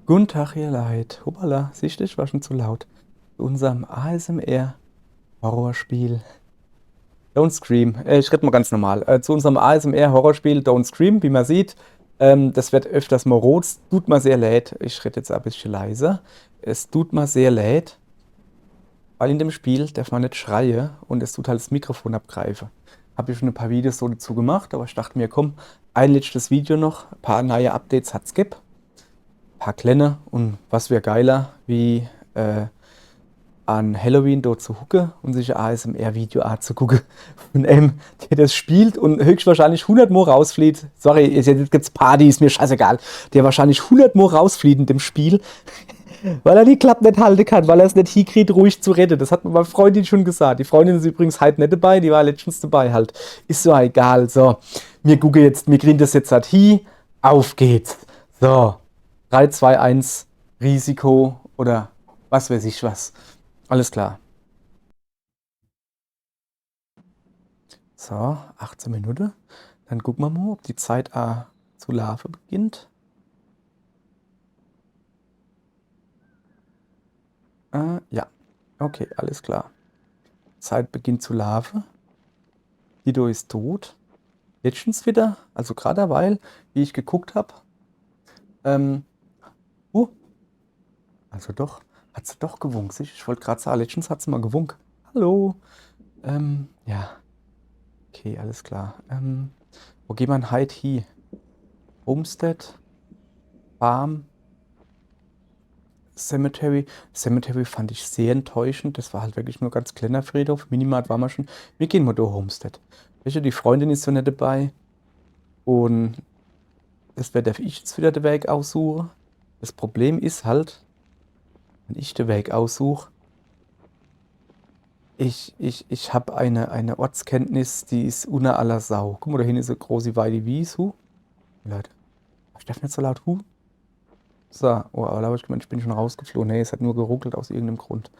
Guten Tag, ihr Leid. Hoppala, siehst du, ich war schon zu laut. Zu unserem ASMR-Horrorspiel Don't Scream. Ich rede mal ganz normal. Zu unserem ASMR-Horrorspiel Don't Scream, wie man sieht. Das wird öfters mal rot. Es tut mir sehr leid. Ich rede jetzt ein bisschen leiser. Es tut mir sehr leid, weil in dem Spiel darf man nicht schreien und es tut halt das Mikrofon abgreifen. Habe ich schon ein paar Videos so dazu gemacht, aber ich dachte mir, komm, ein letztes Video noch. Ein paar neue Updates hat's gibt. Ein paar kleine und was wäre geiler, wie an Halloween dort zu hucke und sich ein ASMR-Video anzugucken von einem, der das spielt und höchstwahrscheinlich 100 Mal rausflieht. Sorry, jetzt gibt's Party, ist mir scheißegal. Der wahrscheinlich 100 Mal rausflieht in dem Spiel, weil er die Klappe nicht halten kann, weil er es nicht hinkriegt, ruhig zu retten. Das hat mir meine Freundin schon gesagt. Die Freundin ist übrigens halt nicht dabei, die war letztens dabei halt. Ist so egal. So, wir kriegen das jetzt halt hin. Auf geht's. So, 3, 2, 1, Risiko oder was weiß ich was. Alles klar. So, 18 Minuten. Dann gucken wir mal, ob die Zeit zu laufen beginnt. Ja, okay, alles klar. Zeit beginnt zu laufen. Dido ist tot. Letztens wieder, also gerade derweil, wie ich geguckt habe. Ähm, uh, also doch, hat sie doch gewunken. Ich wollte gerade sagen, letztens hat sie mal gewunken. Hallo. Ja, okay, alles klar. Wo geht man heute hin? Homestead, Farm, Cemetery. Cemetery fand ich sehr enttäuschend. Das war halt wirklich nur ganz kleiner Friedhof. Minimart war man schon. Wir gehen mal durch Homestead. Welche, die Freundin ist so nicht dabei. Und das darf ich jetzt wieder den Weg aussuchen. Das Problem ist halt, wenn ich den Weg aussuche, ich habe eine Ortskenntnis, die ist unter aller Sau. Guck mal, da hinten ist eine große Weide Wies. Leute, ich darf nicht so laut So, oh, aber da habe ich gemeint, ich bin schon rausgeflogen. Nee, es hat nur geruckelt aus irgendeinem Grund.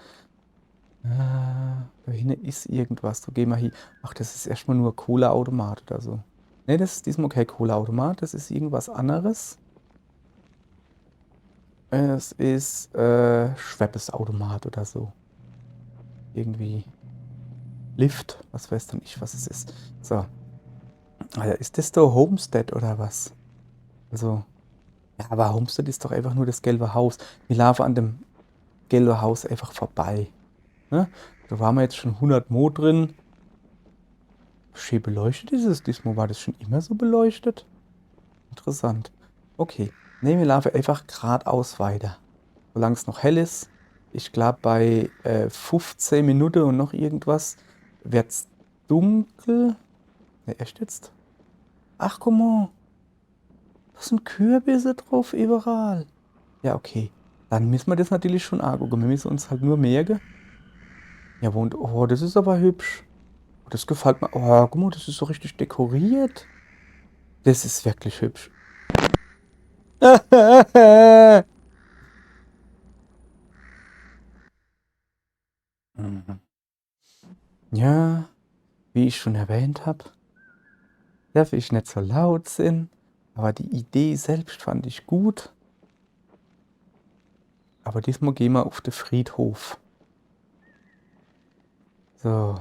Da hinten ist irgendwas. Da gehen wir hin. Ach, das ist erstmal nur Cola-Automat oder so. Ne, das ist diesmal kein Cola-Automat. Das ist irgendwas anderes. Es ist Schweppes-Automat oder so. Irgendwie Lift. Was weiß denn ich, was es ist. So. Alter, ist das da Homestead oder was? Also, ja, aber Homestead ist doch einfach nur das gelbe Haus. Wir laufen an dem gelben Haus einfach vorbei. Ne? Da waren wir jetzt schon 100 Mo drin. Schön beleuchtet ist es. Diesmal war das schon immer so beleuchtet. Interessant. Okay. Ne, wir laufen einfach geradeaus weiter. Solange es noch hell ist. Ich glaube, bei 15 Minuten und noch irgendwas wird es dunkel. Ne, echt jetzt? Ach, guck mal. Da sind Kürbisse drauf überall. Ja, okay. Dann müssen wir das natürlich schon angucken. Wir müssen uns halt nur merken. Ja, und oh, das ist aber hübsch. Oh, das gefällt mir. Oh, guck mal, das ist so richtig dekoriert. Das ist wirklich hübsch. Mhm. Ja, wie ich schon erwähnt habe, darf ich nicht so laut sein, aber die Idee selbst fand ich gut. Aber diesmal gehen wir auf den Friedhof. So,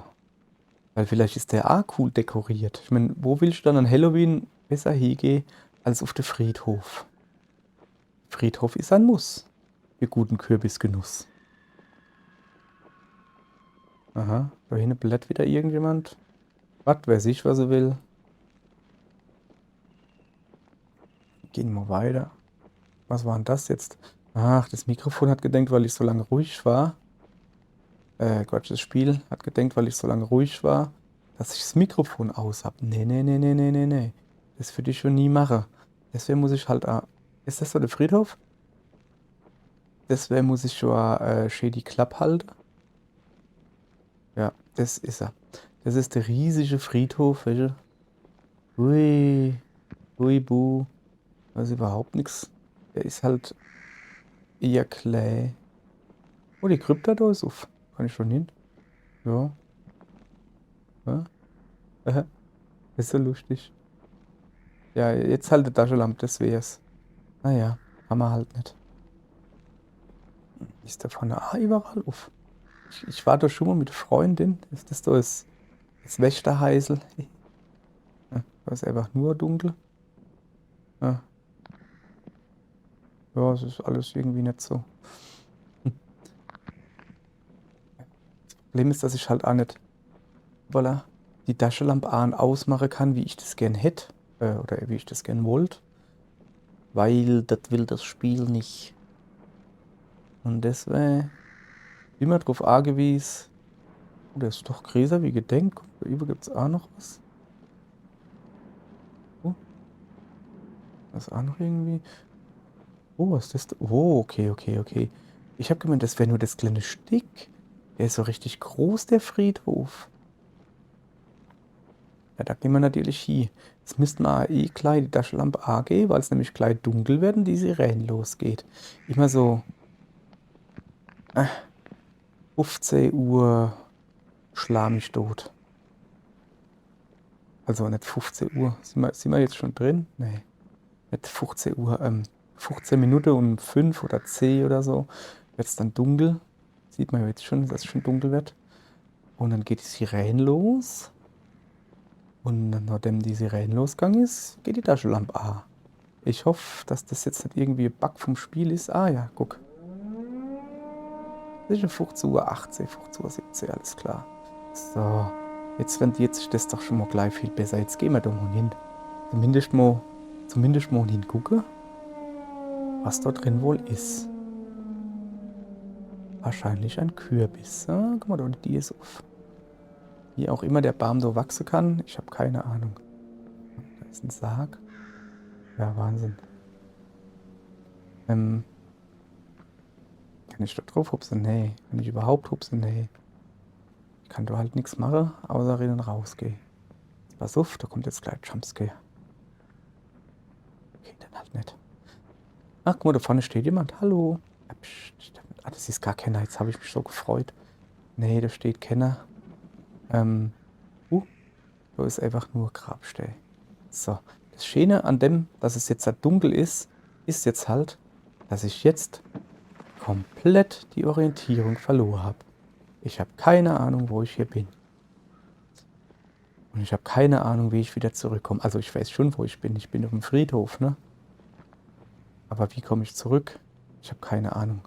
weil vielleicht ist der auch cool dekoriert. Ich meine, wo willst du dann an Halloween besser hingehen als auf den Friedhof? Friedhof ist ein Muss für guten Kürbisgenuss. Aha, da hinten blättert wieder irgendjemand. Was weiß ich, was er will. Gehen wir weiter. Was war denn das jetzt? Ach, das Mikrofon hat gedenkt, weil ich so lange ruhig war. Quatsch, das Spiel hat gedenkt, weil ich so lange ruhig war, dass ich das Mikrofon aus hab. Nee, nee, nee, nee, nee, nee, nee. Das würde ich schon nie machen. Deswegen muss ich halt. Ist das so der Friedhof? Deswegen muss ich schon schön die Klappe halten. Ja, das ist er. Das ist der riesige Friedhof, welche? Hui, hui, bu. Das ist überhaupt nichts. Der ist halt eher Clay. Oh, die Krypta da ist auf. Kann ich schon hin? Ja. Ja. Ist so lustig. Ja, jetzt halt die Taschenlampe, das wär's. Naja, haben wir halt nicht. Ist da vorne auch überall auf? Ich war da schon mal mit der Freundin. Ist das da das Wächterhäusl? Ja, da ist einfach nur dunkel. Ja, ja, es ist alles irgendwie nicht so. Hm. Das Problem ist, dass ich halt auch nicht, voilà, die Taschenlampe an ausmachen kann, wie ich das gern hätte. Oder wie ich das gern wollte. Weil das will das Spiel nicht. Und deswegen immer drauf angewiesen. Oh, der ist doch größer wie gedenkt. Guck, da über gibt es auch noch was. Oh, das ist auch noch irgendwie. Oh, was ist das? Oh, okay, okay, okay. Ich habe gemeint, das wäre nur das kleine Stück. Der ist so richtig groß, der Friedhof. Ja, da gehen wir natürlich hin. Jetzt müssten wir eh gleich die Taschenlampe angehen, weil es nämlich gleich dunkel wird und die Sirene losgeht. Immer so äh, 15 Uhr schlag mich tot. Also nicht 15 Uhr. Sind wir jetzt schon drin? Nee, nicht 15 Uhr. 15 Minuten um 5 oder 10 oder so wird es dann dunkel. Sieht man ja jetzt schon, dass es schon dunkel wird. Und dann geht die Sirene los. Und nachdem die Sirene losgegangen ist, geht die Taschenlampe an. Ich hoffe, dass das jetzt nicht irgendwie ein Bug vom Spiel ist. Ah ja, guck. Das ist schon 15 Uhr 18, 15 Uhr 17, alles klar. So, jetzt rentiert sich das doch schon mal gleich viel besser. Jetzt gehen wir da mal hin. Zumindest mal hingucken, was da drin wohl ist. Wahrscheinlich ein Kürbis. Ah, guck mal, da die ist auf. Wie auch immer der Baum da wachsen kann, ich habe keine Ahnung. Da ist ein Sarg. Ja, Wahnsinn. Kann ich da drauf hupsen? Nee. Kann ich überhaupt hupsen? Nee. Ich kann da halt nichts machen, außer rein und rausgehen. Pass auf, da kommt jetzt gleich Jumpscare. Okay, dann halt nicht. Ach, guck mal, da vorne steht jemand. Hallo. Ah, das ist gar keiner. Jetzt habe ich mich so gefreut. Nee, da steht keiner. Da ist einfach nur Grabstein. So, das Schöne an dem, dass es jetzt halt dunkel ist, ist jetzt halt, dass ich jetzt komplett die Orientierung verloren habe. Ich habe keine Ahnung, wo ich hier bin. Und ich habe keine Ahnung, wie ich wieder zurückkomme. Also ich weiß schon, wo ich bin. Ich bin auf dem Friedhof, ne? Aber wie komme ich zurück? Ich habe keine Ahnung.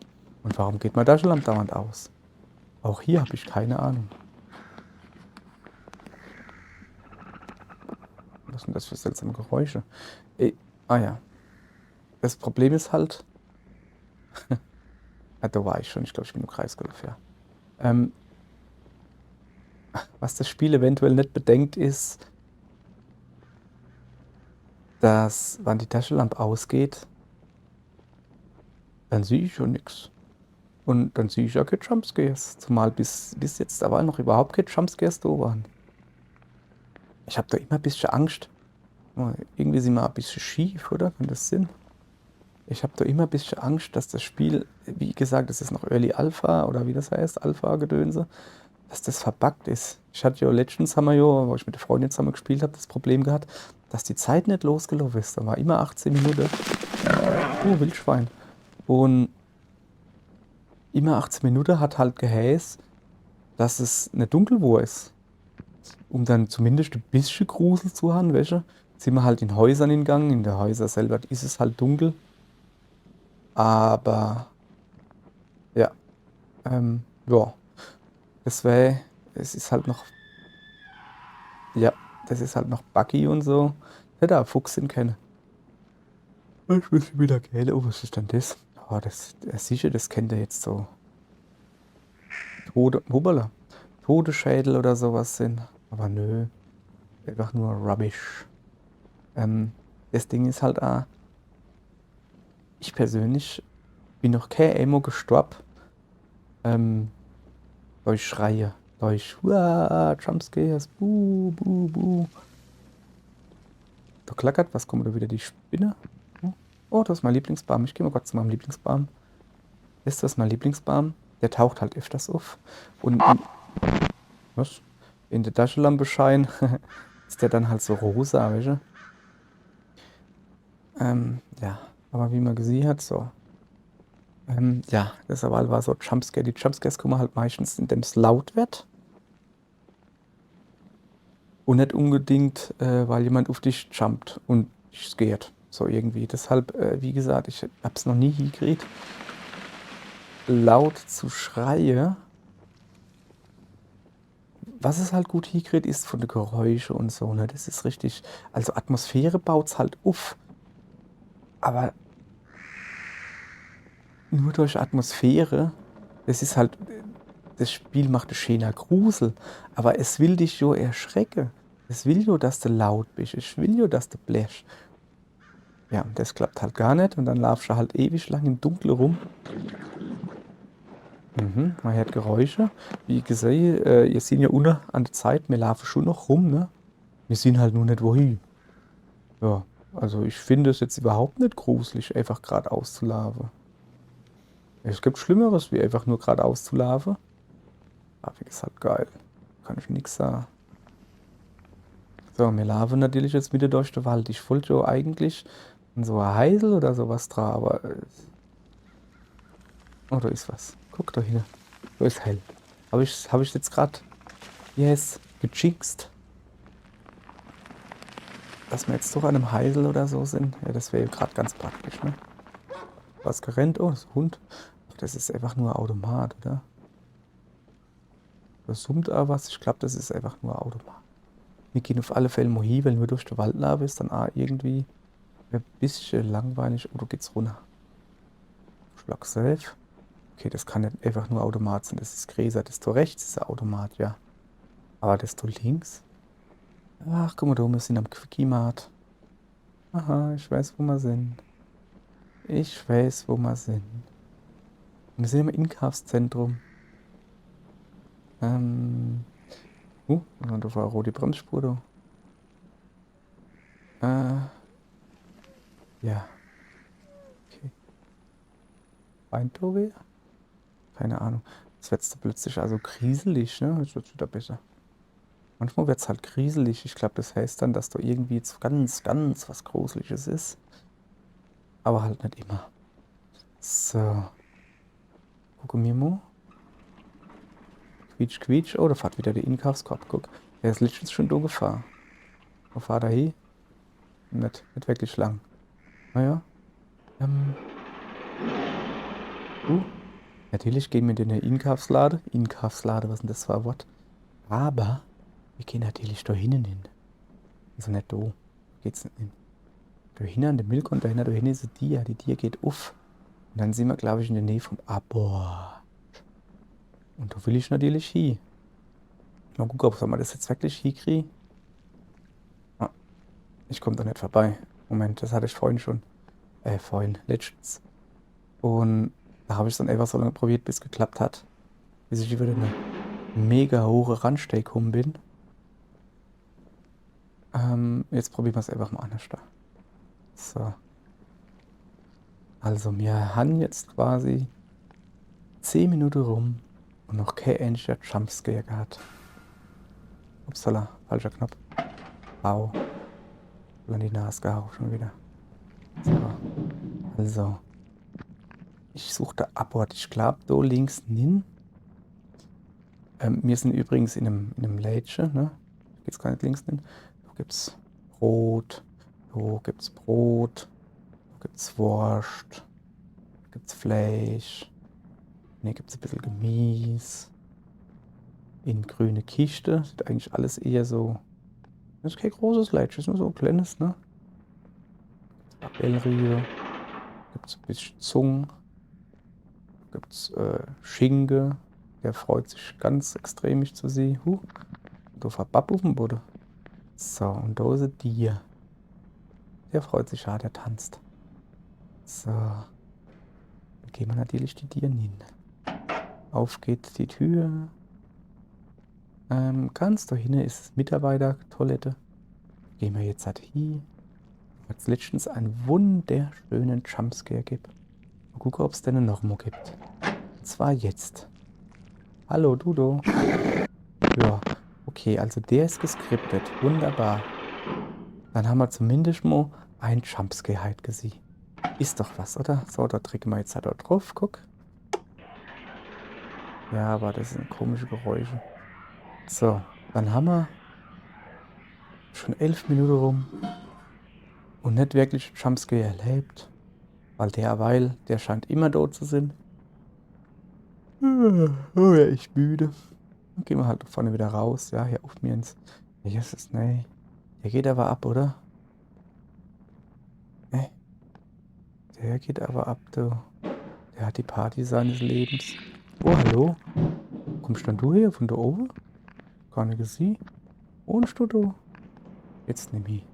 Und warum geht mein Taschenlampe dauernd aus? Auch hier habe ich keine Ahnung. Was sind das für seltsame Geräusche? Ah ja. Das Problem ist halt, da war ich schon. Ich glaube, ich bin im Kreis gelaufen, ja. Was das Spiel eventuell nicht bedenkt, ist, dass, wenn die Taschenlampe ausgeht, dann sehe ich ja nichts. Und dann sehe ich ja keine Jumpscares. Zumal bis jetzt aber noch überhaupt keine Jumpscares da waren. Ich habe da immer ein bisschen Angst. Irgendwie sind wir ein bisschen schief, oder? Kann das Sinn? Ich habe da immer ein bisschen Angst, dass das Spiel, wie gesagt, das ist noch Early Alpha oder wie das heißt, Alpha-Gedönse, dass das verbuggt ist. Ich hatte ja letztens, haben wir ja, wo ich mit der Freundin zusammen gespielt habe, das Problem gehabt, dass die Zeit nicht losgelaufen ist. Da war immer 18 Minuten. Oh, Wildschwein. Und immer 18 Minuten hat halt geheißen, dass es nicht dunkel war ist. Um dann zumindest ein bisschen Grusel zu haben, weißt du? Sind wir halt in Häusern hingegangen. In der Häuser selber ist es halt dunkel. Aber ja, ja, es ist halt noch, ja, das ist halt noch buggy und so. Hätte auch Fuchs in kennen. Ich muss wieder gehen. Oh, was ist denn das? Oh, das sicher, das kennt ihr jetzt so. Hoppala. Todesschädel oder sowas sind. Aber nö, einfach nur Rubbish. Das Ding ist halt auch, ich persönlich bin noch kein Emo gestorben, durch Schreie, durch Jumpscares, buh. Da klackert, was kommt da wieder, die Spinne? Oh, das ist mein Lieblingsbaum. Ich gehe mal kurz zu meinem Lieblingsbaum. Ist das mein Lieblingsbaum? Der taucht halt öfters auf. Und was? In der Taschenlampe scheint, ist der dann halt so rosa, weißt du? Ja, aber wie man gesehen hat, so. Ja, das war so Jumpscare. Die Jumpscares kommen halt meistens, indem es laut wird. Und nicht unbedingt, weil jemand auf dich jumpt und dich scared. So irgendwie. Deshalb, wie gesagt, ich hab's noch nie hingekriegt, laut zu schreien. Was es halt gut hinkriegt, ist von den Geräuschen und so, ne? Das ist richtig. Also Atmosphäre baut's halt auf. Aber nur durch Atmosphäre, das ist halt, das Spiel macht ein schöner Grusel. Aber es will dich jo erschrecken. Es will jo, dass du laut bist. Es will jo, dass du blechst. Ja, und das klappt halt gar nicht. Und dann laufst du halt ewig lang im Dunkeln rum. Man hört Geräusche. Wie gesehen, ihr seht ja unten an der Zeit, wir laufen schon noch rum, ne? Wir sehen halt nur nicht wohin. Ja, also ich finde es jetzt überhaupt nicht gruselig, einfach geradeaus zu laufen. Es gibt Schlimmeres, wie einfach nur geradeaus zu laufen. Aber ist halt geil. Kann ich nichts sagen. So, wir laufen natürlich jetzt wieder durch den Wald. Ich wollte ja eigentlich in so ein Heisel oder sowas dran, aber. Oh, da ist was. Guck da hin. Da ist hell. Hab ich jetzt gerade. Yes, gejinxt. Dass wir jetzt doch an einem Heisel oder so sind. Ja, das wäre ja gerade ganz praktisch, ne? Was gerannt? Oh, das ist ein Hund. Ach, das ist einfach nur ein Automat, oder? Da summt aber was. Ich glaube, das ist einfach nur ein Automat. Wir gehen auf alle Fälle mal hin, wenn wir durch den Wald laufen, ist dann auch irgendwie ein bisschen langweilig. Oh, da geht's runter. Schlag safe. Okay, das kann nicht einfach nur Automat sein. Das ist Gräser. Das da rechts ist ein Automat, ja. Aber das da links. Ach, guck mal, da oben wir sind am Quickie-Mart. Aha, ich weiß, wo wir sind. Ich weiß, wo wir sind. Wir sind im Einkaufszentrum. Und da war eine rote Bremsspur da. Ja. Okay. Weint da wer? Keine Ahnung. Jetzt wird es plötzlich also kriselig, ne? Jetzt wird es wieder besser. Manchmal wird es halt kriselig. Ich glaube, das heißt dann, dass da irgendwie jetzt ganz, ganz was Gruseliges ist. Aber halt nicht immer. So. Gucken wir mal. Quietsch, quietsch. Oh, da fährt wieder der Einkaufskorb. Guck. Der ist letztens schon da gefahren. Wo fährt er hin? Nicht wirklich lang. Naja. Natürlich gehen wir in den Einkaufsladen. Einkaufsladen, was ist denn das für ein Wort? Aber wir gehen natürlich da hinten hin. Also nicht da. Geht's nicht hin. Da hinten an dem Müllcontainer, da hinten ist eine Dia. Die Dia geht auf. Und dann sind wir, glaube ich, in der Nähe vom Abort. Und da will ich natürlich hin. Mal gucken, ob wir das jetzt wirklich hinkriegen. Ah, ich komme da nicht vorbei. Moment, das hatte ich vorhin schon. Letztens. Und da habe ich es dann einfach so lange probiert, bis es geklappt hat. Bis ich über eine mega hohe Randsteig gekommen bin. Jetzt probieren wir es einfach mal anders da. So. Also, wir haben jetzt quasi 10 Minuten rum und noch kein einziger Jumpscare gehabt. Upsala, falscher Knopf. Au. An die Nase gehauen schon wieder. So. Also. Ich suche da Abort. Ich glaube, da links hin. Wir sind übrigens in einem Lädchen, ne? Geht's gar nicht links hin. Da gibt's Brot. Da gibt's Brot. Da gibt's Wurst. Da gibt's Fleisch. Ne, gibt's ein bisschen Gemüse. In grüne Kiste. Das ist eigentlich alles eher so. Das ist kein großes Lädchen, ist nur so ein kleines, ne? Bellriebe. Gibt's ein bisschen Zungen. Gibt's Schinke. Der freut sich ganz extrem, mich zu sehen. Da verbapp auf dem Boden. So, und da ist ein Tier. Der freut sich, ja, der tanzt. So. Dann gehen wir natürlich die Tiere hin. Auf geht die Tür. Ganz da hinten ist Mitarbeitertoilette. Gehen wir jetzt halt hin. Weil es letztens einen wunderschönen Jumpscare gibt. Mal gucken, ob es denn noch mal gibt. Und zwar jetzt. Hallo, Dudo. Ja, okay, also der ist geskriptet. Wunderbar. Dann haben wir zumindest mal einen Jumpscare halt gesehen. Ist doch was, oder? So, da drücken wir jetzt halt da drauf, guck. Ja, aber das sind komische Geräusche. So, dann haben wir schon 11 Minuten rum und nicht wirklich Jumpscare erlebt. Weil der scheint immer dort zu sein. Oh ja, ich müde. Dann gehen wir halt vorne wieder raus. Ja, hier auf mir ins. Hier ist es, nee. Der geht aber ab, oder? Nee, der geht aber ab, du. Der hat die Party seines Lebens. Oh, hallo? Kommst denn du hier von da oben? Gar nicht gesehen. Wohnst du da? Jetzt nimm ich.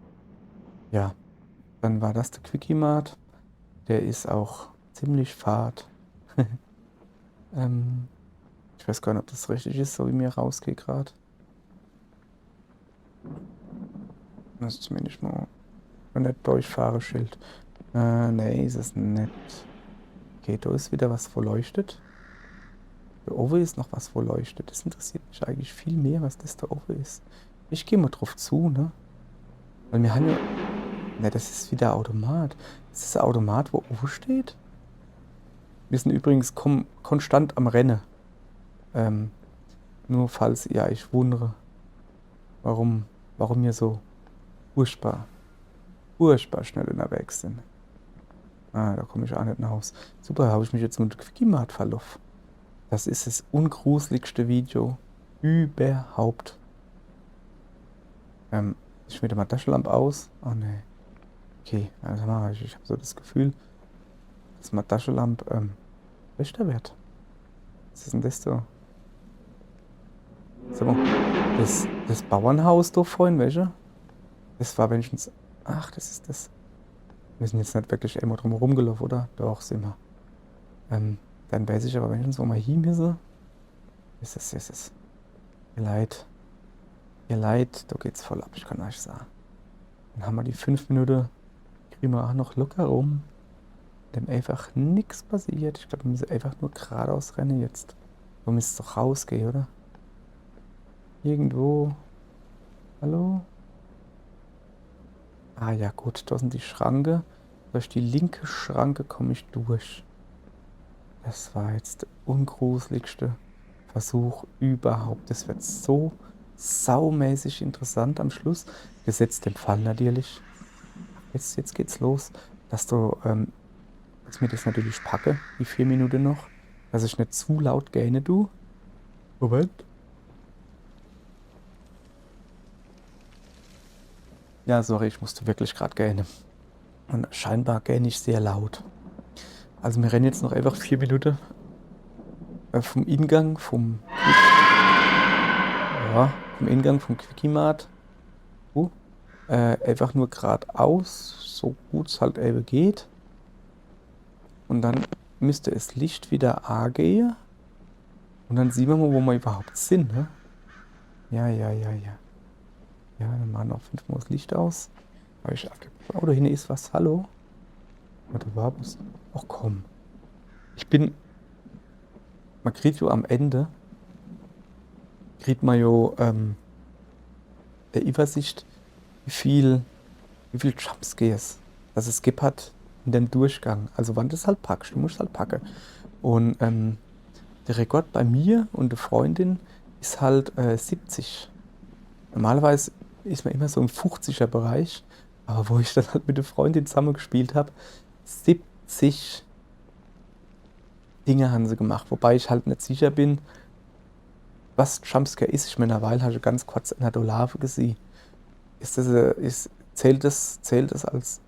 Ja, dann war das der Quickie Mart. Der ist auch ziemlich fad. ähm, ich weiß gar nicht, ob das richtig ist, so wie mir rausgeht gerade. Das ist zumindest mal ein nicht Durchfahreschild. Nee, ist es nicht. Okay, da ist wieder was, wo leuchtet. Da oben ist noch was, wo leuchtet. Das interessiert mich eigentlich viel mehr, was das da oben ist. Ich gehe mal drauf zu, ne? Weil wir haben ja... Ne, das ist wieder Automat. Das ist ein Automat, wo oben steht. Wir sind übrigens konstant am Rennen. Nur falls ihr euch wundere, warum wir so furchtbar schnell unterwegs sind. Ah, da komme ich auch nicht nach Hause. Super, habe ich mich jetzt mit Quickie-Mart verlaufen. Das ist das ungruseligste Video überhaupt. Ich schmiede mal Taschenlampe aus. Oh ne. Okay, also ich habe so das Gefühl, dass meine Taschenlampe schlechter wird. Was ist denn das da? Sag mal, das Bauernhaus da vorhin, welche? Das war wenigstens. Ach, das ist das. Wir sind jetzt nicht wirklich immer drum herum gelaufen, oder? Doch, sind wir. Dann weiß ich aber wenigstens, wo wir hin müssen. Ist es. Ihr Leid, da geht's voll ab, ich kann euch sagen. Dann haben wir die 5 Minuten, kriegen wir auch noch locker rum. Dem einfach nichts passiert. Ich glaube, wir müssen einfach nur geradeaus rennen jetzt. Wir müssen doch rausgehen, oder? Irgendwo. Hallo? Ah ja, gut, da sind die Schranke. Durch die linke Schranke komme ich durch. Das war jetzt der ungruseligste Versuch überhaupt. Das wird so saumäßig interessant am Schluss. Gesetzt den Fall natürlich. Jetzt geht's los. Dass mir das natürlich packe, die 4 Minuten noch. Dass ich nicht zu laut gähne, du. Moment. Ja, sorry, ich musste wirklich gerade gähnen. Und scheinbar gähne ich sehr laut. Also wir rennen jetzt noch einfach 4 Minuten vom Eingang vom Quickie Mart. Einfach nur geradeaus, so gut es halt eben geht. Und dann müsste es Licht wieder angehen. Und dann sehen wir mal, wo wir überhaupt sind, ne? Ja. Ja, dann machen wir noch 5 Mal das Licht aus. Oh, da hinten ist was. Hallo? Warte, war was? Ach komm. Man kriegt ja am Ende, der Übersicht, wie viel Jumpscares das es gibt hat in dem Durchgang. Also wann du es halt packst, du musst es halt packen. Und der Rekord bei mir und der Freundin ist halt 70. Normalerweise ist man immer so im 50er Bereich, aber wo ich dann halt mit der Freundin zusammen gespielt habe, 70 Dinge haben sie gemacht, wobei ich halt nicht sicher bin, was Jumpscare ist. Ich meine, eine habe ich ganz kurz in der Dolave gesehen. Zählt das als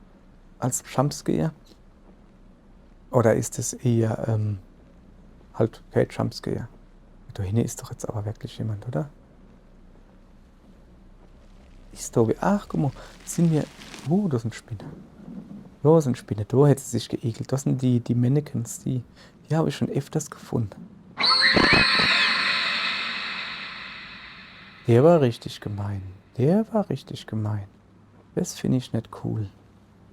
Jumpscare? Oder ist es eher halt kein Jumpscare? Da hinten ist doch jetzt aber wirklich jemand, oder? Ist da wie. Ach, guck mal, sind wir. Oh, da sind Spinnen. Da sind Spinnen, da hätte sie sich geekelt. Das sind die Mannequins, die habe ich schon öfters gefunden. Der war richtig gemein. Das finde ich nicht cool.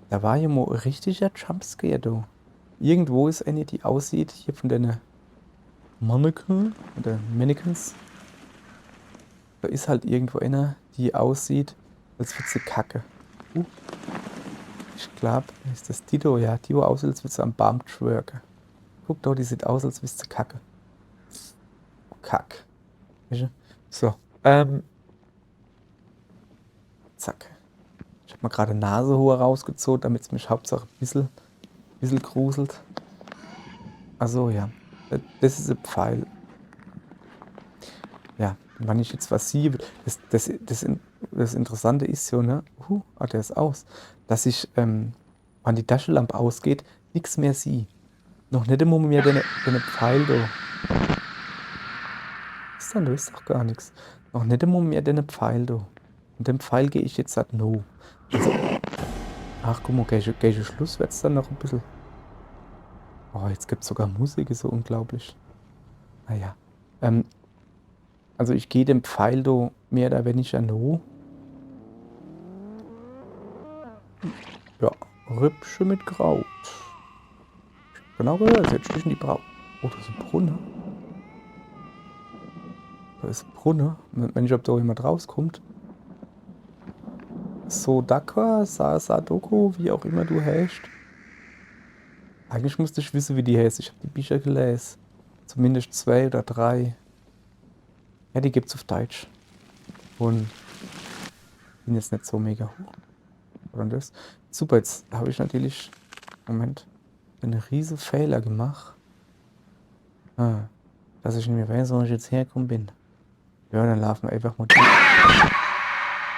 Da war ja mal ein richtiger Jumpscare, da. Irgendwo ist eine, die aussieht, hier von den Mannequins. Da ist halt irgendwo einer, die aussieht, als würde sie kacke. Ich glaube, ist das Tito, ja. Tito aus, als würdest du am Baum twerken. Guck doch, die sieht aus, als würdest du kacke. Kack. Weißt du? So, zack. Ich habe mal gerade Nasenhohe rausgezogen, damit es mich Hauptsache ein bisschen gruselt. Also ja, das ist ein Pfeil. Ja, wenn ich jetzt was sehe, das Interessante ist so, ne? Der ist aus. Dass ich, wenn die Taschenlampe ausgeht, nichts mehr sehe. Noch nicht einmal mehr den Pfeil da. Ist dann, da ist doch gar nichts. Noch nicht einmal mehr den Pfeil da. Und den Pfeil gehe ich jetzt halt no. Also, ach guck mal, gleich Schluss wird es dann noch ein bisschen. Oh, jetzt gibt es sogar Musik, ist so unglaublich. Naja. Also ich gehe dem Pfeil da mehr oder weniger no. Ja, Rippsche mit Kraut. Genau gehört, jetzt zwischen die Braut. Oh, da ist ein Brunnen. Da ist ein Brunnen. Wenn ich, ob da jemand rauskommt. Sodaka, Sadoko, wie auch immer du heißt. Eigentlich müsste ich wissen, wie die heißt. Ich habe die Bücher gelesen. Zumindest 2 oder 3. Ja, die gibt's auf Deutsch. Und bin jetzt nicht so mega hoch. Oder das? Super, jetzt habe ich natürlich, Moment, einen riesen Fehler gemacht. Dass ich nicht mehr weiß, wo ich jetzt hergekommen bin. Ja, dann laufen wir einfach mal durch.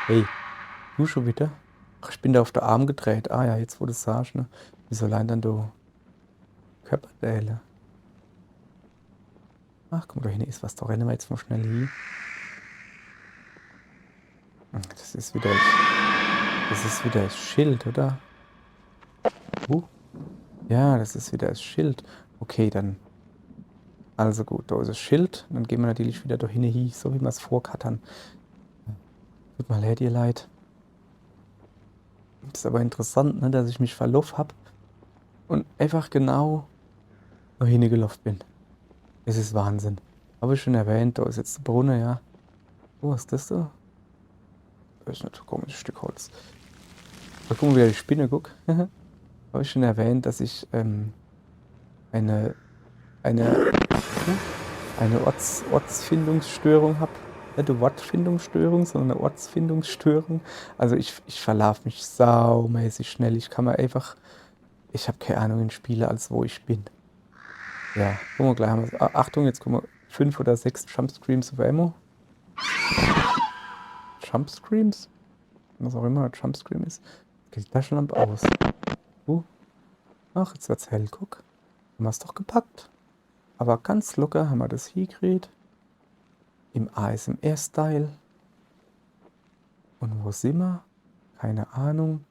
Hey, du schon wieder? Ach, ich bin da auf der Arm gedreht. Ah ja, jetzt wo du sagst, ne? Wieso allein dann du Körperteile? Ach, guck mal, da hinten ist was. Da rennen wir jetzt mal schnell hin. Das ist wieder das Schild, oder? Ja, das ist wieder das Schild. Okay, dann. Also gut, da ist das Schild. Dann gehen wir natürlich wieder da hin, so wie wir es vorkattern. Tut mir leid, ihr Leid. Ist aber interessant, ne, dass ich mich verlaufen habe und einfach genau da hingelaufen bin. Es ist Wahnsinn. Habe ich schon erwähnt, da ist jetzt der Brunnen, ja. Oh, was ist das da? Das ist ein komisches Stück Holz. Da gucken wir wieder die Spinne, guck. Habe ich schon erwähnt, dass ich eine, eine, eine Ortsfindungsstörung habe. Nicht eine Wortfindungsstörung, sondern eine Ortsfindungsstörung. Also ich verlaufe mich saumäßig schnell. Ich habe keine Ahnung in Spiele, als wo ich bin. Ja, gucken wir gleich. Achtung, jetzt kommen wir 5 oder 6 Jump Screams of Ammo. Jump Screams? Was auch immer ein Jump Scream ist. Geht die Taschenlampe aus. Ach, jetzt wird's hell, guck. Haben wir es doch gepackt. Aber ganz locker haben wir das hier gekriegt. Im ASMR-Style. Und wo sind wir? Keine Ahnung.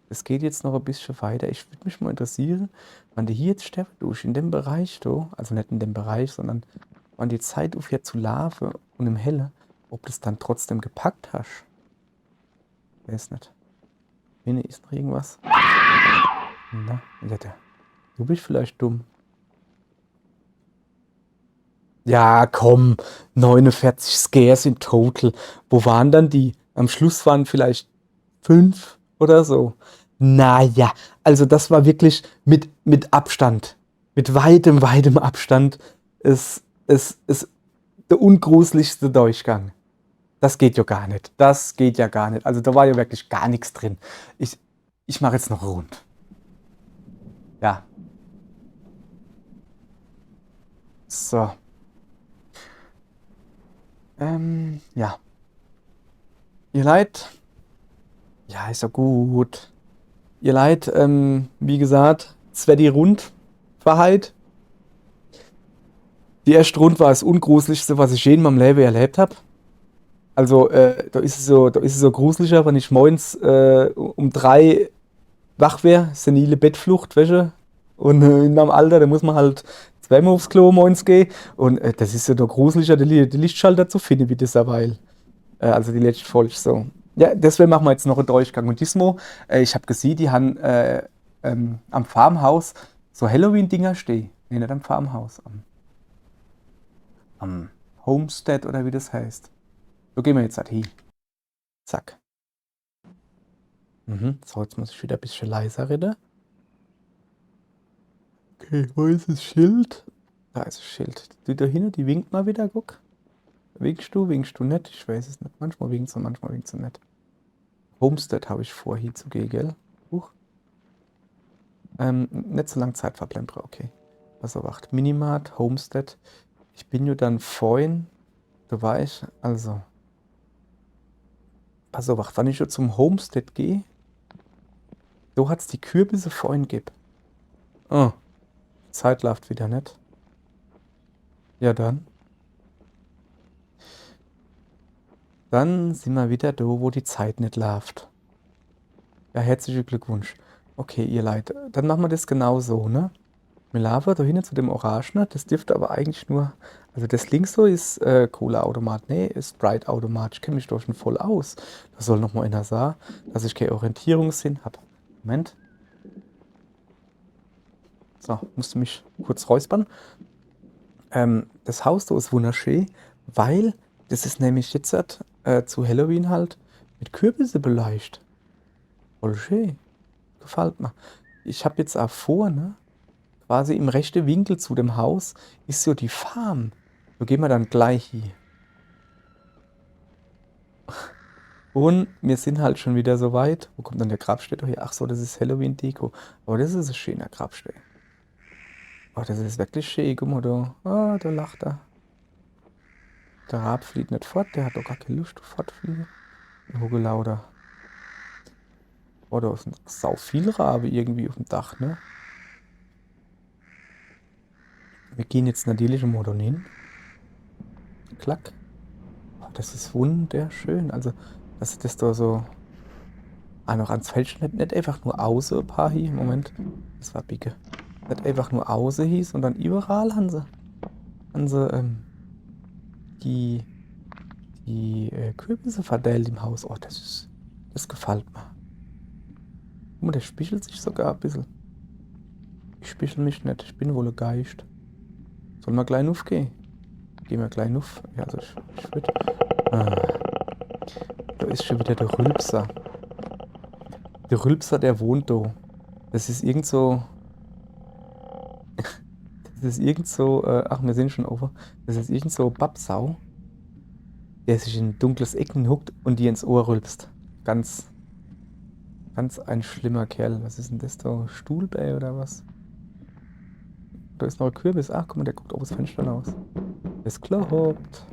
Es geht jetzt noch ein bisschen weiter. Ich würde mich mal interessieren, wann du hier jetzt sterben tust, in dem Bereich, da, also nicht in dem Bereich, sondern wann die Zeit aufhört zu laufen und im Helle, ob du es dann trotzdem gepackt hast. Weiß nicht. Hinne ist noch irgendwas. Na, Leute. Du bist vielleicht dumm. Ja, komm. 49 Scares in total. Wo waren dann die? Am Schluss waren vielleicht 5 oder so. Naja, also das war wirklich mit Abstand. Mit weitem Abstand ist der ungruseligste Durchgang. Das geht ja gar nicht. Das geht ja gar nicht. Also da war ja wirklich gar nichts drin. Ich mache jetzt noch rund. Ja. So. Ja. Ihr Leid. Ja, ist ja gut. Ihr Leid, wie gesagt, es wäre die Rundwahrheit. Die erste Rund war das Ungruseligste, was ich je in meinem Leben erlebt habe. Also, da ist es so gruseliger, wenn ich morgens um 3 wach wäre, senile Bettflucht, weißt du? Und in meinem Alter, da muss man halt zweimal aufs Klo morgens gehen. Und das ist ja da gruseliger, die Lichtschalter zu finden, wie das derweil. Also die letzte Folge so. Ja, deswegen machen wir jetzt noch einen Durchgang. Und diesmal, ich habe gesehen, die haben am Farmhaus so Halloween-Dinger stehen. Nee, nicht am Farmhaus, am Homestead oder wie das heißt. So gehen wir jetzt halt hin. Zack. So, jetzt muss ich wieder ein bisschen leiser reden. Okay, wo ist das Schild? Da ist das Schild. Die da hinten, die winkt mal wieder, guck. Winkst du nicht? Ich weiß es nicht. Manchmal winkt sie, manchmal winkt sie nicht. Homestead habe ich vor, hier zu gehen, gell? Huch. Nicht so lange Zeit verplempern, okay. Also, wacht. Minimart, Homestead. Ich bin ja dann vorhin, du weißt, also. Also, wacht, wenn ich jetzt zum Homestead gehe, so hat es die Kürbisse vorhin gegeben. Oh, die Zeit läuft wieder nicht. Ja, dann. Dann sind wir wieder da, wo die Zeit nicht läuft. Ja, herzlichen Glückwunsch. Okay, ihr Leid. Dann machen wir das genau so, ne? Wir laufen da hinten zu dem Orangen. Das dürfte aber eigentlich nur. Also das links so ist Cola-Automat. Nee, ist Sprite-Automat. Ich kenne mich doch schon voll aus. Da soll noch mal einer sagen, dass ich keine Orientierungssinn habe. Moment. So, musste mich kurz räuspern. Das Haus da ist wunderschön, weil das ist nämlich jetzt zu Halloween halt mit Kürbisse beleuchtet. Voll schön. Gefällt mir. Ich habe jetzt auch vor, ne? Quasi im rechten Winkel zu dem Haus ist so die Farm. Da gehen wir dann gleich hier. Und wir sind halt schon wieder so weit. Wo kommt dann der Grabstein hier? Ach so, das ist Halloween-Deko. Aber das ist ein schöner Grabstein. Oh, das ist wirklich schön. Guck mal da. Ah, da lacht er. Der Rab fliegt nicht fort. Der hat doch gar keine Lust auf fortfliegen. Der Hugelauder. Oh, da ist sau viel Rabe irgendwie auf dem Dach, ne? Wir gehen jetzt natürlich im Motor hin. Klack. Oh, das ist wunderschön. Also, dass das da so noch ans Feld nicht einfach nur außen ein paar hier. Moment, das war Bicke. Nicht einfach nur außen hieß, sondern überall haben sie die Kürbisse verteilt im Haus. Oh, das gefällt mir. Guck mal, der spichelt sich sogar ein bisschen. Ich spichel mich nicht, ich bin wohl ein Geist. Sollen wir gleich aufgehen? Gehen wir gleich auf. Ja, also ich würde. Da ist schon wieder der Rülpser. Der Rülpser, der wohnt da. Das ist irgend so. Das ist irgend so. Ach, wir sind schon over. Das ist irgend so Babsau, der sich in dunkles Ecken huckt und dir ins Ohr rülpst. Ganz ein schlimmer Kerl. Was ist denn das da? Stuhlbär oder was? Da ist noch ein Kürbis. Ach, guck mal, der guckt aus dem Fenster raus. Es klappt.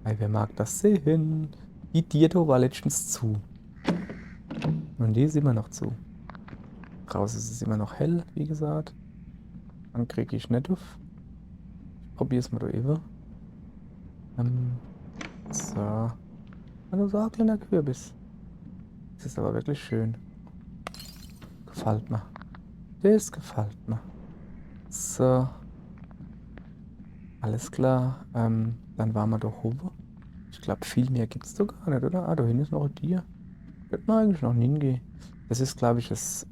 Hey, wer mag das sehen? Die Tür war letztens zu. Und die ist immer noch zu. Draußen ist es immer noch hell, wie gesagt. Dann kriege ich nicht auf. Ich probiere es mal da eben. So. Hallo, so ein kleiner Kürbis. Das ist aber wirklich schön. Gefällt mir. Das gefällt mir. So. Alles klar. Dann waren wir doch oben. Ich glaube, viel mehr gibt es da gar nicht, oder? Ah, da hinten ist noch ein Tier. Könnte man eigentlich noch hingehen. Das ist, glaube ich, das,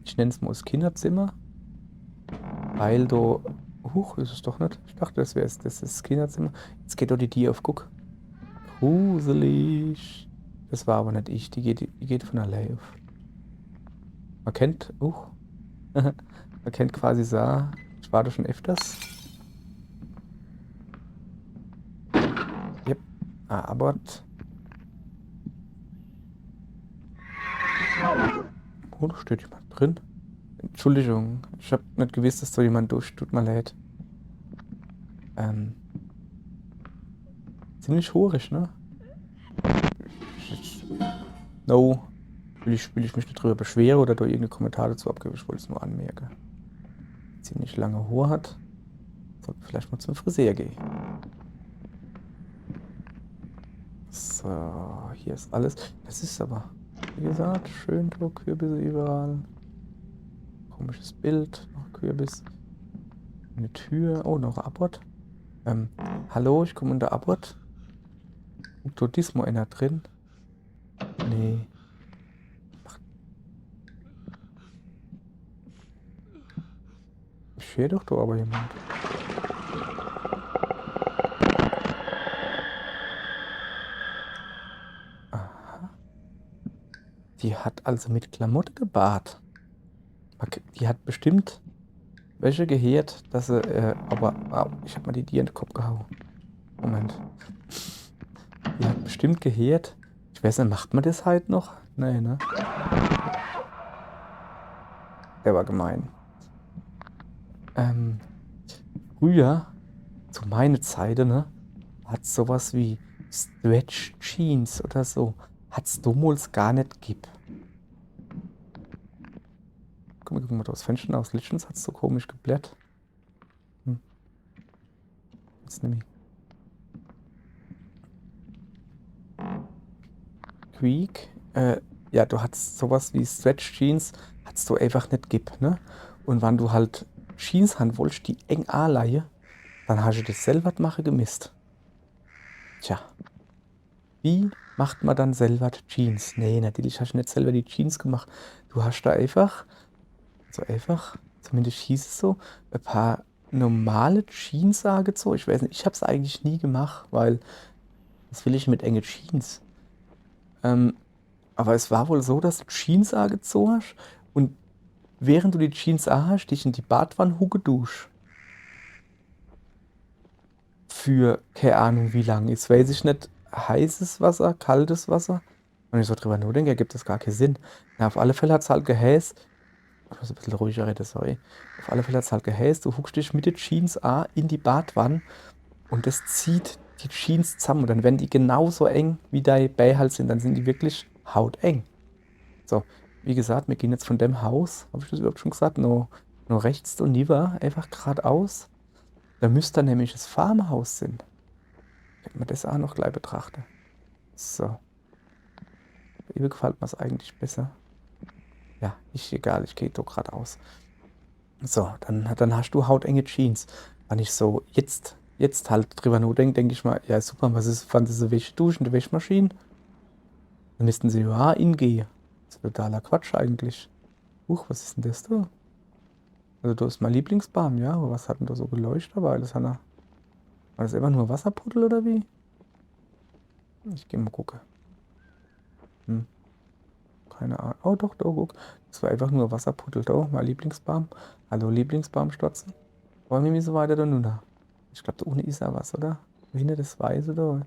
ich nenne es mal das Kinderzimmer. Weil da. Huch, ist es doch nicht. Ich dachte, das wäre das Kinderzimmer. Jetzt geht da die Tür auf, guck. Gruselig. Das war aber nicht ich. Die geht von allein auf. Man kennt. Man kennt quasi so. Ich war da schon öfters. Yep. Aber. Oh, da steht jemand drin. Entschuldigung, ich habe nicht gewusst, dass da jemand durch. Tut mir leid. Ziemlich horisch, ne? No. Will ich mich nicht drüber beschweren oder da irgendeine Kommentare dazu abgeben. Ich wollte es nur anmerken. Ziemlich lange Haar hat. Sollte vielleicht mal zum Friseur gehen. So, hier ist alles. Das ist aber, wie gesagt, schön da, Kürbisse überall. Komisches Bild, noch Kürbis. Eine Tür. Oh, noch ein Abort. Hallo, ich komme unter Abort. Und da ist mal einer drin. Nee. Ach. Ich sehe doch da aber jemand. Aha. Die hat also mit Klamotte gebart. Die hat bestimmt Wäsche gehört, dass sie, aber, au, ich hab mal die Dir in den Kopf gehauen. Moment. Die hat bestimmt gehört. Ich weiß nicht, macht man das halt noch? Nee, ne? Der war gemein. Ähm, früher, zu meiner Zeit, ne, hat sowas wie Stretch Jeans oder so, hat's damals gar nicht gibt. Guck mal, das Fenster aus Letztens hat's so komisch geblärt. Hm, jetzt nehme ich Quiek. Ja, du hattest sowas wie Stretch Jeans, hattest du einfach nicht gibt, ne? Und wenn du halt Jeans haben wolltest, die eng anleihe, dann hast du das selber machen gemisst. Tja, wie macht man dann selber die Jeans? Nee, natürlich hast du nicht selber die Jeans gemacht. Du hast da einfach, zumindest hieß es so, ein paar normale Jeans angezogen. Ich weiß nicht, ich habe es eigentlich nie gemacht, weil was will ich mit enge Jeans? Ähm, aber es war wohl so, dass du Jeans angezogen hast und während du die Jeans anhast, dich in die Badwanne hucke für keine Ahnung wie lange. Jetzt weiß ich nicht, heißes Wasser, kaltes Wasser. Wenn ich so drüber nachdenke, ergibt das gar keinen Sinn. Na, auf alle Fälle hat es halt geheißt, ich muss ein bisschen ruhiger reden, sorry. Auf alle Fälle hat es halt geheißt, du huckst dich mit den Jeans an in die Badwanne und das zieht die Jeans zusammen. Und dann werden die genauso eng wie dein Beihals sind. Dann sind die wirklich hauteng. So, wie gesagt, wir gehen jetzt von dem Haus, habe ich das überhaupt schon gesagt, nur rechts und nieder, einfach geradeaus. Da müsste dann nämlich das Farmhaus sein. Könnte man das auch noch gleich betrachten. So, mir gefällt mir es eigentlich besser. Ja, egal, ich gehe doch geradeaus. So, dann hast du hautenge Jeans. Wenn ich so jetzt halt drüber nachdenke, denke ich mal, ja super, was ist, wann diese Wäschedusche und die Wäschmaschine? Dann müssten sie ja ingehen. Das ist totaler Quatsch eigentlich. Was ist denn das da? Also da ist mein Lieblingsbaum, ja, aber was hat denn da so geleuchtet? War das einfach nur Wasserpuddel oder wie? Ich gehe mal gucken. Hm, keine Ahnung. Oh doch, da, guck. Das war einfach nur Wasserpuddel da, mein Lieblingsbaum. Hallo Lieblingsbaumstotzen. Wollen wir so weiter da nun da? Ich glaube, da unten ist ja was, oder? Hinter das Weiße da.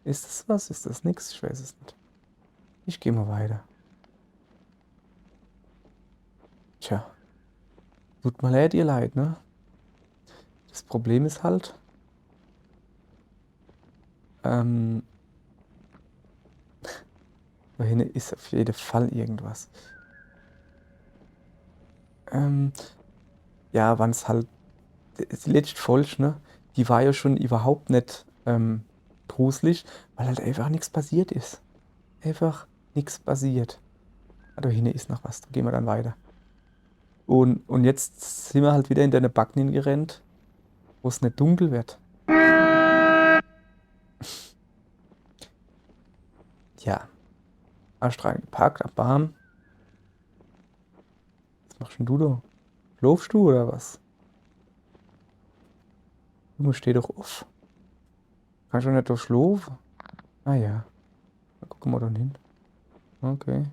Ist das was? Ist das nix? Ich weiß es nicht. Ich gehe mal weiter. Tja, tut mir leid, ihr Leid, ne? Das Problem ist halt, ähm, da hinten ist auf jeden Fall irgendwas. Ähm, ja, wann es halt, die letzte Folge, ne? Die war ja schon überhaupt nicht gruselig, weil halt einfach nichts passiert ist. Einfach nichts passiert. Ah, da hinten ist noch was, da gehen wir dann weiter. Und jetzt sind wir halt wieder in deine Backen gerannt, wo es nicht dunkel wird. Ja, anstrengend geparkt, ab Bahn. Was machst denn du da? Schläfst du oder was? Junge, steh doch auf. Kannst du nicht da schlafen? Ah ja, da gucken wir dann hin. Okay,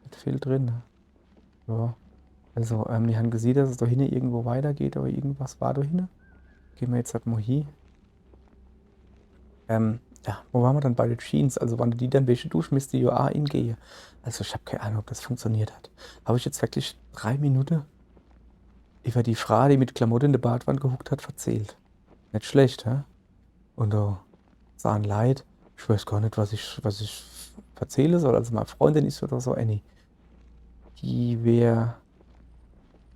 nicht viel drin. Ne? Ja, also wir haben gesehen, dass es da hinten irgendwo weitergeht, aber irgendwas war da hinten. Gehen wir jetzt halt mal hin. Ja, wo waren wir dann bei den Jeans? Also, wenn du die dann Wäsche duschst, müsste die ja auch ingehen. Also, ich habe keine Ahnung, ob das funktioniert hat. Habe ich jetzt wirklich 3 Minuten über die Frau, die mit Klamotten in der Badwanne gehuckt hat, verzählt. Nicht schlecht, hä? Und da sahen Leid. Ich weiß gar nicht, was ich erzählen soll. Also, meine Freundin ist oder so, Annie. Die wäre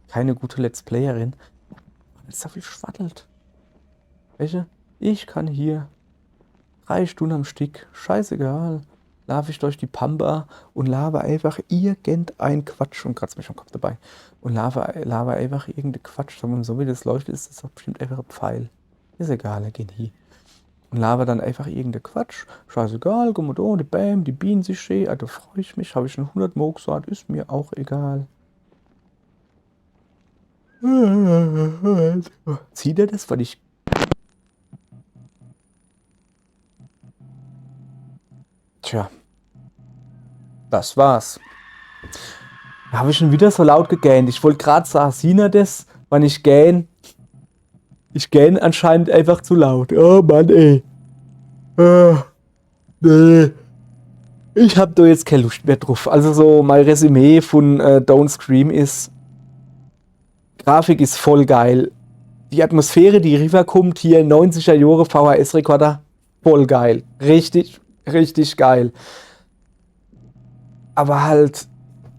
keine gute Let's Playerin. Weil es so viel schwattelt. Weißt du? Ich kann hier 3 Stunden am Stück, scheißegal, laufe ich durch die Pampa und laber einfach irgendein Quatsch und kratze mich am Kopf dabei. Und laber einfach irgendein Quatsch. Und so wie das leuchtet, ist das doch bestimmt einfach ein Pfeil. Ist egal, gehen hier. Und laber dann einfach irgendein Quatsch. Scheißegal, guck mal da, die Bäm, die Bienen sich schön. Da freue ich mich, habe ich schon 100 Mal gesagt, ist mir auch egal. Zieht er das, weil ich. Tja, das war's. Habe ich schon wieder so laut gegähnt. Ich wollte gerade sagen, Sina das, wann ich gähn. Ich gähn anscheinend einfach zu laut. Oh Mann, ey. Nee. Ich hab da jetzt keine Lust mehr drauf. Also so mein Resümee von Don't Scream ist, Grafik ist voll geil. Die Atmosphäre, die rüberkommt, hier 90er Jahre VHS-Rekorder, voll geil. Richtig, richtig geil. Aber halt,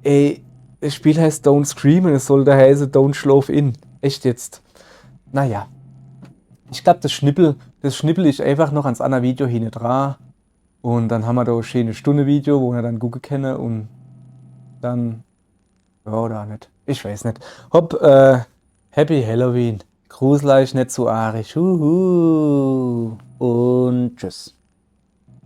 ey, das Spiel heißt Don't Scream und es soll da heißen Don't Schlaf In. Echt jetzt. Naja. Ich glaube, das Schnippel ist einfach noch ans andere Video hinten dran. Und dann haben wir da ein schönes Stunde-Video, wo wir dann gucken können und dann, ja, oder nicht. Ich weiß nicht. Hopp, Happy Halloween. Grusel euch nicht zu arisch. Und tschüss.